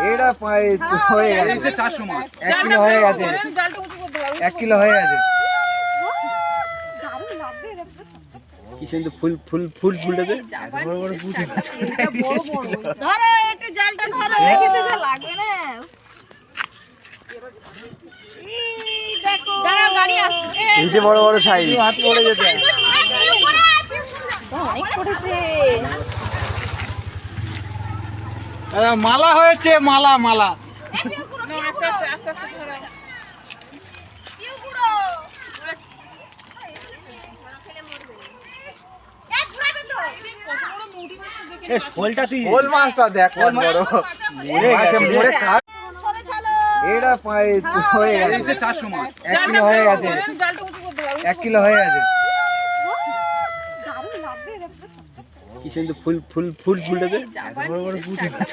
এটা হয়ে গেছে 400 মাছ 1 কিলো হয়ে গেছে 1 কিলো হয়ে গেছে কি সুন্দর ফুল ফুল ফুল ফুলটাতে এত বড় বড় পুঁটি মাছ ধরো একটু জালটা ধরো খেতে যা লাগবে না দেখো দাঁড়াও গাড়ি আসছে এই যে বড় বড় সাইজ হাত পড়ে যেতে অনেক পড়েছে মালা হয়েছে মালা মালা আস্তে আস্তে আস্তে আস্তে ধরো কিউ গুড়ো এই শোলটা তুই শোল মাছটা দেখ কত বড় মরে গেছে মরে খা এটা হয়ে গেছে 400 মাছ 1 কিলো হয়ে গেছে 1 কিলো হয়ে গেছে কি সুন্দর ফুল ফুল ফুল ফুলটাতে এত বড় বড় পুঁটি মাছ